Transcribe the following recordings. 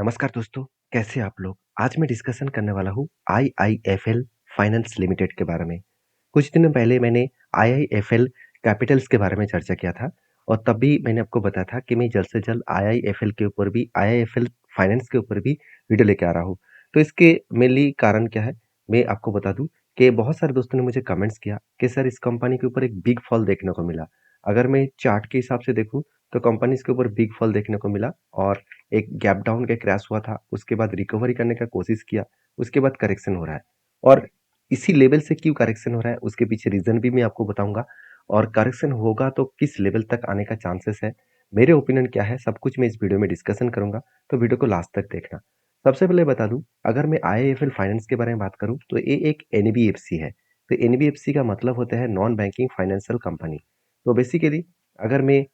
नमस्कार दोस्तों, कैसे हैं आप लोग? आज मैं डिस्कशन करने वाला हूँ आईआईएफएल फाइनेंस लिमिटेड के बारे में। कुछ दिनों पहले मैंने आईआईएफएल कैपिटल्स के बारे में चर्चा किया था और तब भी मैंने आपको बताया था कि मैं जल्द से जल्द आईआईएफएल के ऊपर भी आईआईएफएल फाइनेंस के ऊपर भी वीडियो लेके आ रहा हूँ। तो इसके मेनली कारण क्या है, मैं आपको बता दूँ कि बहुत सारे दोस्तों ने मुझे कमेंट्स किया कि सर इस कंपनी के ऊपर एक बिग फॉल देखने को मिला। अगर मैं चार्ट के हिसाब से देखूँ तो कंपनीज़ के ऊपर बिग फॉल देखने को मिला और एक गैप डाउन का क्रैश हुआ था, उसके बाद रिकवरी करने का कोशिश किया, उसके बाद करेक्शन हो रहा है। और इसी लेवल से क्यों करेक्शन हो रहा है, उसके पीछे रीज़न भी मैं आपको बताऊँगा और करेक्शन होगा तो किस लेवल तक आने का चांसेस है, मेरे ओपिनियन क्या है, सब कुछ मैं इस वीडियो में डिस्कशन करूँगा, तो वीडियो को लास्ट तक देखना। सबसे पहले बता दूँ, अगर मैं आईआईएफएल फाइनेंस के बारे में बात करूँ, तो ये एक एनबीएफसी है। तो एनबीएफसी का मतलब होता है नॉन बैंकिंग फाइनेंशियल कंपनी। तो बेसिकली अगर मैं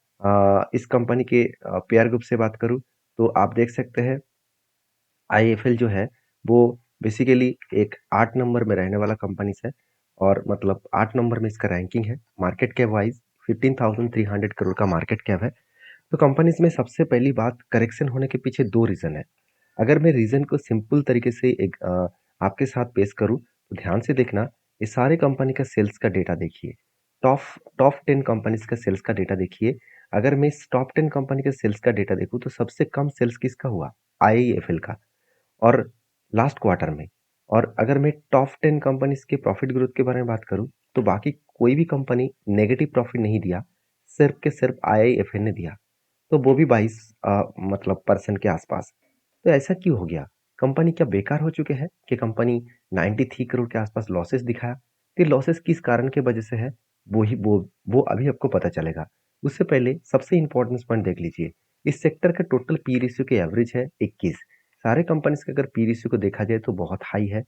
इस कंपनी के पेयर ग्रुप से बात करूँ, तो आप देख सकते हैं आईएफएल जो है वो बेसिकली एक 8 नंबर में रहने वाला कंपनीज है और मतलब 8 नंबर में इसका रैंकिंग है मार्केट कैप वाइज 15,300 करोड़ का मार्केट कैप है। तो कंपनीज में सबसे पहली बात करेक्शन होने के पीछे दो रीज़न है। अगर मैं रीज़न को सिंपल तरीके से एक आपके साथ पेश करूँ तो ध्यान से देखना, ये सारे कंपनी का सेल्स का डेटा देखिए। टॉप टॉप 10 कंपनीज का सेल्स का डेटा देखिए। अगर मैं इस टॉप 10 कंपनी के सेल्स का डेटा देखूँ तो सबसे कम सेल्स किसका हुआ? आईआईएफएल का। और लास्ट क्वार्टर में। और अगर मैं टॉप 10 कंपनीज के प्रॉफिट ग्रोथ के बारे में बात करूं तो बाकी कोई भी कंपनी नेगेटिव प्रॉफिट नहीं दिया, सिर्फ के सिर्फ आईआईएफएल ने दिया, तो वो भी 22 मतलब परसेंट के आसपास। तो ऐसा क्यों हो गया? कंपनी क्या बेकार हो चुके हैं कि कंपनी 93 करोड़ के आसपास लॉसेस दिखाया? तो लॉसेस किस कारण के वजह से है, वो अभी आपको पता चलेगा। उससे पहले सबसे इंपॉर्टेंट पॉइंट देख लीजिए। इस सेक्टर का टोटल पी रेशियो के एवरेज है 21। सारे कंपनीज के अगर पी रेशियो को देखा जाए तो बहुत हाई है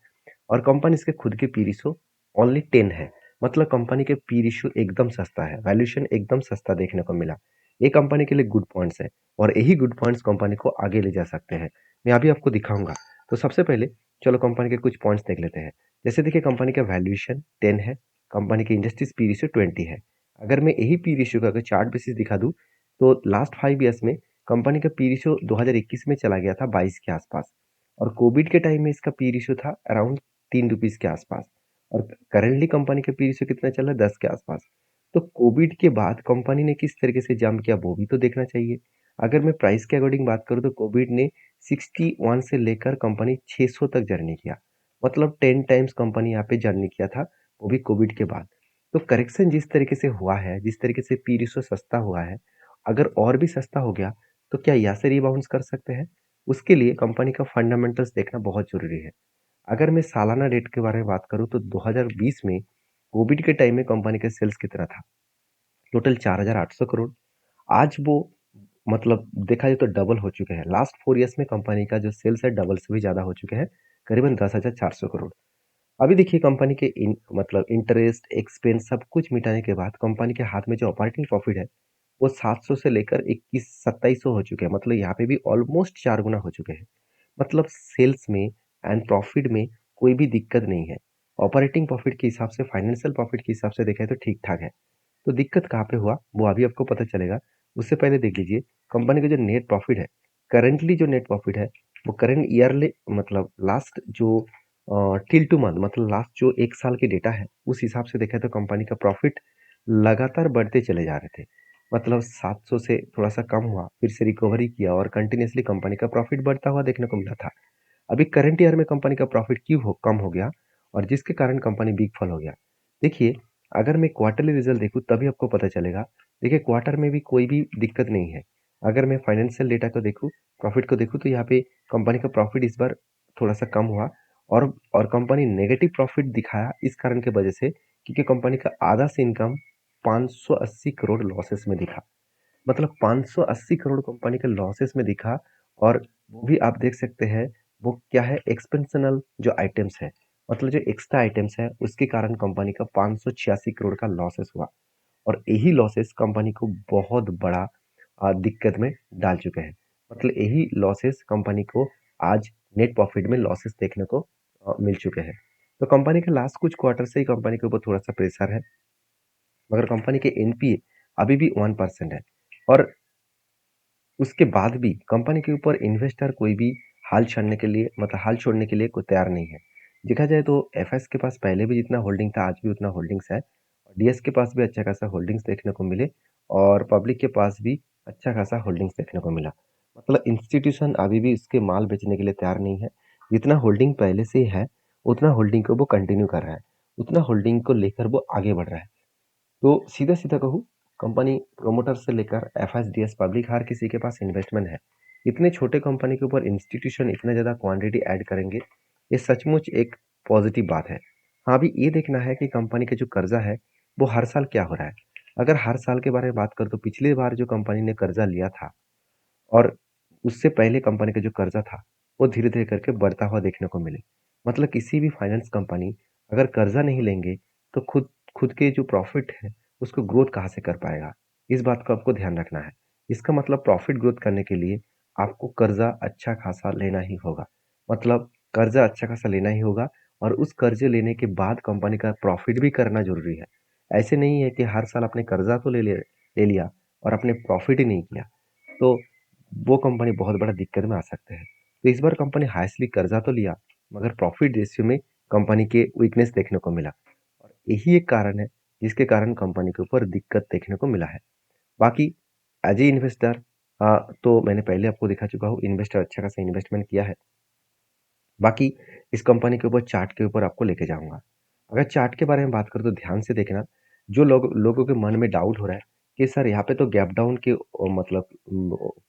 और कंपनीज के खुद के पी रेशियो ओनली 10 है। मतलब कंपनी के पी रेशियो एकदम सस्ता है, वैल्यूएशन एकदम सस्ता देखने को मिला। ये कंपनी के लिए गुड पॉइंट्स है और यही गुड पॉइंट्स कंपनी को आगे ले जा सकते हैं। मैं अभी आपको दिखाऊंगा। तो सबसे पहले चलो कंपनी के कुछ पॉइंट्स देख लेते हैं। जैसे देखिए कंपनी का वैल्यूएशन 10 है, कंपनी की इंडस्ट्रीज पी रेशियो 20 है। अगर मैं यही पी रेशियो का अगर चार्ट बेसिस दिखा दूं तो लास्ट 5 ईयर्स में कंपनी का पी रेशियो 2021 में चला गया था 22 के आसपास और कोविड के टाइम में इसका पी रेशियो था अराउंड 3 रुपीज के आसपास और करेंटली कंपनी का पी रेशियो कितना चल रहा है 10 के आसपास। तो कोविड के बाद कंपनी ने किस तरीके से जंप किया वो भी तो देखना चाहिए। अगर मैं प्राइस के अकॉर्डिंग बात करूँ तो कोविड ने 61 से लेकर कंपनी 600 तक जर्नी किया, मतलब 10 टाइम्स कंपनी यहाँ पे जर्नी किया था, वो भी कोविड के बाद। तो करेक्शन जिस तरीके से हुआ है, जिस तरीके से पी रेशियो सस्ता हुआ है, अगर और भी सस्ता हो गया तो क्या यहाँ से रिबाउंस कर सकते हैं? उसके लिए कंपनी का फंडामेंटल्स देखना बहुत ज़रूरी है। अगर मैं सालाना रेट के बारे में बात करूँ तो 2020 में कोविड के टाइम में कंपनी का सेल्स कितना था? टोटल 4,800 करोड़। आज वो मतलब देखा जाए तो डबल हो चुके हैं। लास्ट 4 ईयर्स में कंपनी का जो सेल्स है डबल से भी ज़्यादा हो चुके हैं, करीबन 10,400 करोड़। अभी देखिए कंपनी के मतलब इंटरेस्ट, एक्सपेंस सब कुछ मिटाने के बाद कंपनी के हाथ में जो ऑपरेटिंग प्रॉफिट है वो 700 से लेकर 21-2700 हो चुके हैं, मतलब यहाँ पे भी ऑलमोस्ट 4 गुना हो चुके हैं। मतलब सेल्स में एंड प्रॉफिट में कोई भी दिक्कत नहीं है। ऑपरेटिंग प्रॉफिट के हिसाब से, फाइनेंशियल प्रॉफिट के हिसाब से देखा तो ठीक ठाक है। तो दिक्कत कहाँ पे हुआ वो अभी आपको पता चलेगा। उससे पहले देख लीजिए कंपनी का जो नेट प्रॉफिट है, करेंटली जो नेट प्रॉफिट है वो करंट ईयरली मतलब लास्ट जो टिल टू मंथ मतलब लास्ट जो एक साल के डेटा है उस हिसाब से देखा तो कंपनी का प्रॉफिट लगातार बढ़ते चले जा रहे थे। मतलब 700 से थोड़ा सा कम हुआ, फिर से रिकवरी किया और कंटिन्यूसली कंपनी का प्रॉफिट बढ़ता हुआ देखने को मिला था। अभी करंट ईयर में कंपनी का प्रॉफिट क्यों कम हो गया और जिसके कारण कंपनी बिग फॉल हो गया? देखिए, अगर मैं क्वार्टरली रिजल्ट देखूँ तभी आपको पता चलेगा। देखिए क्वार्टर में भी कोई भी दिक्कत नहीं है। अगर मैं फाइनेंशियल डेटा को देखूँ, प्रॉफिट को देखूँ तो यहाँ पे कंपनी का प्रॉफिट इस बार थोड़ा सा कम हुआ और कंपनी नेगेटिव प्रॉफिट दिखाया इस कारण की वजह से क्योंकि कंपनी का आधा से इनकम 580 करोड़ लॉसेस में दिखा। मतलब 580 करोड़ कंपनी के लॉसेस में दिखा और वो भी आप देख सकते हैं वो क्या है, एक्सपेंशनल जो आइटम्स है, मतलब जो एक्स्ट्रा आइटम्स है उसके कारण कंपनी का 586 करोड़ का लॉसेस हुआ और यही लॉसेस कंपनी को बहुत बड़ा दिक्कत में डाल चुके हैं। मतलब यही लॉसेस कंपनी को आज नेट प्रॉफिट में लॉसेस देखने को मिल चुके हैं। तो कंपनी के लास्ट कुछ क्वार्टर से ही कंपनी के ऊपर थोड़ा सा प्रेशर है, मगर कंपनी के एनपीए अभी भी 1% है और उसके बाद भी कंपनी के ऊपर इन्वेस्टर कोई भी हाल छाड़ने के लिए मतलब हाल छोड़ने के लिए कोई तैयार नहीं है। देखा जाए तो एफएस के पास पहले भी जितना होल्डिंग था, आज भी उतना होल्डिंग्स है। और डीएस के पास भी अच्छा खासा होल्डिंग्स देखने को मिले और पब्लिक के पास भी अच्छा खासा होल्डिंग्स देखने को मिला। मतलब इंस्टीट्यूशन अभी भी इसके माल बेचने के लिए तैयार नहीं है। जितना होल्डिंग पहले से ही है, उतना होल्डिंग को वो कंटिन्यू कर रहा है, उतना होल्डिंग को लेकर वो आगे बढ़ रहा है। तो सीधा-सीधा कहूँ, कंपनी प्रोमोटर से लेकर एफएसडीएस पब्लिक हर किसी के पास इन्वेस्टमेंट है। इतने छोटे कंपनी के ऊपर इंस्टीट्यूशन इतना ज़्यादा क्वांटिटी ऐड करेंगे, ये सचमुच एक पॉजिटिव बात है। हाँ, अभी ये देखना है कि कंपनी का जो कर्जा है, वो हर साल क्या हो रहा है। अगर हर साल के बारे में बात करूँ तो पिछली बार जो कंपनी ने कर्जा लिया था और उससे पहले कंपनी का जो कर्जा था, वो धीरे-धीरे करके बढ़ता हुआ देखने को मिले। मतलब किसी भी फाइनेंस कंपनी अगर कर्जा नहीं लेंगे, तो खुद खुद के जो प्रॉफिट है, उसको ग्रोथ कहाँ से कर पाएगा? इस बात को आपको ध्यान रखना है। इसका मतलब प्रॉफिट ग्रोथ करने के लिए आपको कर्जा अच्छा खासा लेना ही होगा। मतलब कर्जा अच्छा खासा लेना ही होगा और उस कर्जे लेने के बाद कंपनी का प्रॉफिट भी करना ज़रूरी है। ऐसे नहीं है कि हर साल आपने कर्जा तो ले लिया और आपने प्रॉफिट ही नहीं किया। तो वो कंपनी बहुत बड़ा दिक्कत में आ सकते हैं। तो इस बार कंपनी हाईएस्टली कर्जा तो लिया, मगर प्रॉफिट रेशियो में कंपनी के वीकनेस देखने को मिला और यही एक कारण है जिसके कारण कंपनी के ऊपर दिक्कत देखने को मिला है। बाकी एज ए इन्वेस्टर तो मैंने पहले आपको दिखा चुका हूँ, इन्वेस्टर अच्छा खासा इन्वेस्टमेंट किया है। बाकी इस कंपनी के ऊपर चार्ट के ऊपर आपको लेके जाऊँगा। अगर चार्ट के बारे में बात करूँ तो ध्यान से देखना, जो लोगों के मन में डाउट हो रहा है कि सर यहाँ पे तो गैप डाउन के मतलब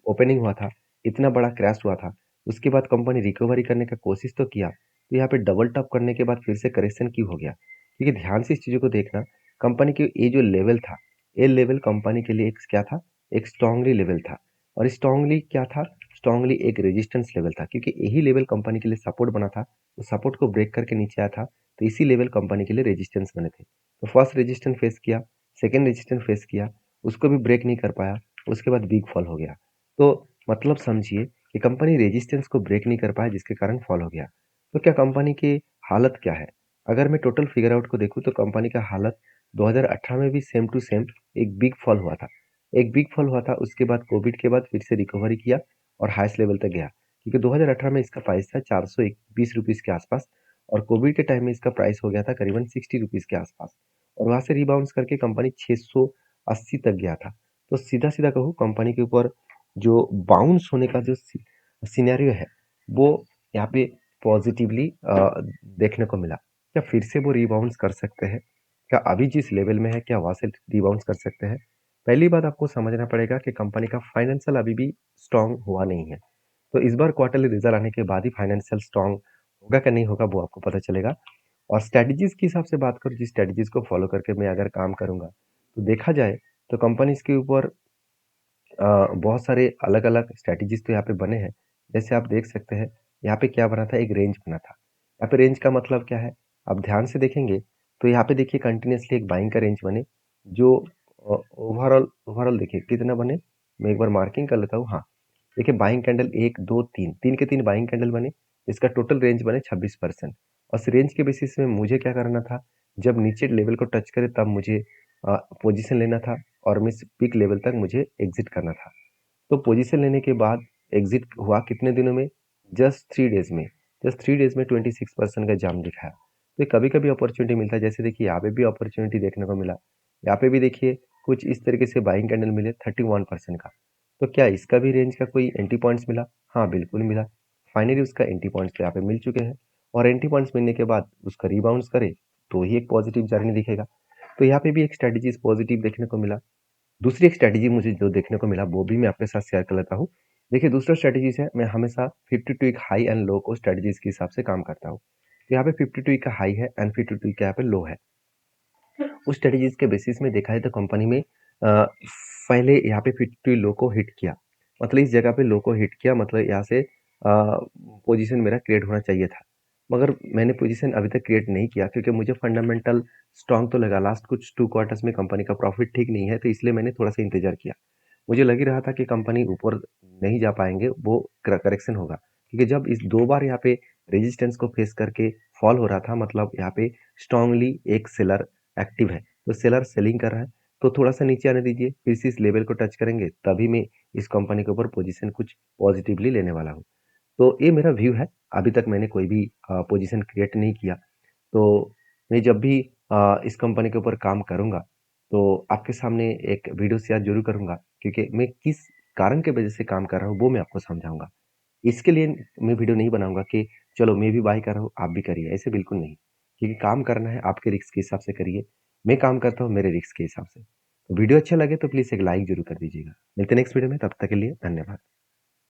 ओपनिंग हुआ था, इतना बड़ा क्रैश हुआ था, उसके बाद कंपनी रिकवरी करने का कोशिश तो किया, तो यहाँ पे डबल टॉप करने के बाद फिर से करेक्शन क्यों हो गया? क्योंकि ध्यान से इस चीज़ों को देखना, कंपनी के ये जो लेवल था, ये लेवल कंपनी के लिए एक क्या था? एक स्ट्रांगली लेवल था और स्ट्रांगली क्या था? स्ट्रांगली एक रेजिस्टेंस लेवल था क्योंकि यही लेवल कंपनी के लिए सपोर्ट बना था। तो सपोर्ट को ब्रेक करके नीचे आया था, तो इसी लेवल कंपनी के लिए रेजिस्टेंस बने थे। तो फर्स्ट रेजिस्टेंस फेस किया, सेकंड रेजिस्टेंस फेस किया, उसको भी ब्रेक नहीं कर पाया, उसके बाद बिग फॉल हो गया। तो मतलब समझिए कि कंपनी रेजिस्टेंस को ब्रेक नहीं कर पाया जिसके कारण फॉल हो गया। तो क्या कंपनी की हालत क्या है? अगर मैं टोटल फिगर आउट को देखूँ तो कंपनी का हालत 2018 में भी सेम टू सेम एक बिग फॉल हुआ था। एक बिग फॉल हुआ था, उसके बाद कोविड के बाद फिर से रिकवरी किया और हाईएस्ट लेवल तक गया। क्योंकि 2018 में इसका प्राइस था 420 रुपीज़ के आसपास और कोविड के टाइम में इसका प्राइस हो गया था करीबन 60 रुपीज़ के आसपास और वहाँ से रिबाउंस करके कंपनी 680 तक गया था। तो सीधा-सीधा कहूँ कंपनी के ऊपर जो बाउंस होने का जो सिनेरियो है, वो यहाँ पे पॉजिटिवली देखने को मिला। क्या फिर से वो रिबाउंस कर सकते हैं? क्या अभी जिस लेवल में है, क्या वहाँ से रिबाउंस कर सकते हैं? पहली बात आपको समझना पड़ेगा कि कंपनी का फाइनेंशियल अभी भी स्ट्रॉन्ग हुआ नहीं है। तो इस बार क्वार्टरली रिजल्ट आने के बाद ही फाइनेंशियल स्ट्रॉन्ग होगा कि नहीं होगा वो आपको पता चलेगा। और स्ट्रैटेजीज़ के हिसाब से बात करूँ, जिस स्ट्रैटेजीज़ को फॉलो करके मैं अगर काम करूँगा, तो देखा जाए तो कंपनीज़ के ऊपर बहुत सारे अलग-अलग स्ट्रैटेजीज़ तो यहाँ पे बने हैं। जैसे आप देख सकते हैं, यहाँ पे क्या बना था, एक रेंज बना था। यहाँ पे रेंज का मतलब क्या है? आप ध्यान से देखेंगे, तो यहाँ पे देखिए कंटीन्यूअसली एक बाइंग का रेंज बने, जो ओवरऑल ओवरऑल देखिए कितना बने, मैं एक बार मार्किंग कर लेता हूँ। हाँ, देखिए बाइंग कैंडल 1, 2, 3, 3 के 3 बाइंग कैंडल बने, इसका टोटल रेंज बने 26%। और इस रेंज के बेसिस में मुझे क्या करना था, जब नीचे लेवल को टच करे तब मुझे पोजीशन लेना था और मैं इस पीक लेवल तक मुझे एग्जिट करना था। तो पोजीशन लेने के बाद एग्जिट हुआ कितने दिनों में? जस्ट 3 डेज़ में। जस्ट 3 डेज़ में 26% का जंप दिखाया। तो कभी-कभी अपॉर्चुनिटी मिलता है, जैसे देखिए यहाँ पे भी अपॉर्चुनिटी देखने को मिला। यहाँ पे भी देखिए कुछ इस तरीके से बाइंग कैंडल मिले 31% का। तो क्या इसका भी रेंज का कोई एंट्री पॉइंट्स मिला? हाँ, बिल्कुल मिला। फाइनली उसका एंट्री पॉइंट्स तो यहाँ पे मिल चुके हैं और एंट्री पॉइंट्स मिलने के बाद उसका रिबाउंड्स करे, तो ही एक पॉजिटिव जर्नी दिखेगा। तो यहाँ पे भी एक स्ट्रैटेजीज़ पॉजिटिव देखने को मिला। दूसरी एक स्ट्रैटेजी मुझे जो देखने को मिला, वो भी मैं आपके साथ शेयर कर लेता हूँ। देखिए दूसरा स्ट्रैटेजीज़ है, मैं हमेशा 52 वीक हाई एंड लो को स्ट्रैटेजीज़ के हिसाब से काम करता हूँ। तो यहाँ पे 52 वीक का हाई है एंड 52 वीक का यहाँ पे लो है। उस स्ट्रैटेजीज़ के बेसिस में देखा जाए तो कंपनी में पहले यहाँ पे 52 लो को हिट किया। मतलब इस जगह पे लो को हिट किया, मतलब यहाँ से पोजीशन मेरा क्रिएट होना चाहिए था। मगर मैंने पोजीशन अभी तक क्रिएट नहीं किया क्योंकि मुझे फंडामेंटल स्ट्रॉन्ग तो लगा। लास्ट कुछ 2 क्वार्टर्स में कंपनी का प्रॉफिट ठीक नहीं है, तो इसलिए मैंने थोड़ा-सा इंतज़ार किया। मुझे लग ही रहा था कि कंपनी ऊपर नहीं जा पाएँगे, वो करेक्शन होगा। क्योंकि जब इस 2 बार यहाँ पे रेजिस्टेंस को फेस करके फॉल हो रहा था, मतलब यहाँ पे स्ट्रांगली एक सेलर एक्टिव है, तो सेलर सेलिंग कर रहा है, तो थोड़ा-सा नीचे आने दीजिए, फिर से इस लेवल को टच करेंगे, तभी मैं इस कंपनी के ऊपर पोजीशन कुछ पॉजिटिवली लेने वाला हूँ। तो ये मेरा व्यू है। अभी तक मैंने कोई भी पोजीशन क्रिएट नहीं किया। तो मैं जब भी इस कंपनी के ऊपर काम करूँगा, तो आपके सामने एक वीडियो शेयर ज़रूर करूँगा, क्योंकि मैं किस कारण की वजह से काम कर रहा हूँ, वो मैं आपको समझाऊँगा। इसके लिए मैं वीडियो नहीं बनाऊँगा कि चलो मैं भी बाय कर रहा हूँ, आप भी करिए, ऐसे बिल्कुल नहीं। क्योंकि काम करना है आपके रिस्क के हिसाब से करिए, मैं काम करता हूँ मेरे रिस्क के हिसाब से। तो वीडियो अच्छा लगे तो प्लीज़ एक लाइक ज़रूर कर दीजिएगा। मिलते हैं नेक्स्ट वीडियो में, तब तक के लिए धन्यवाद।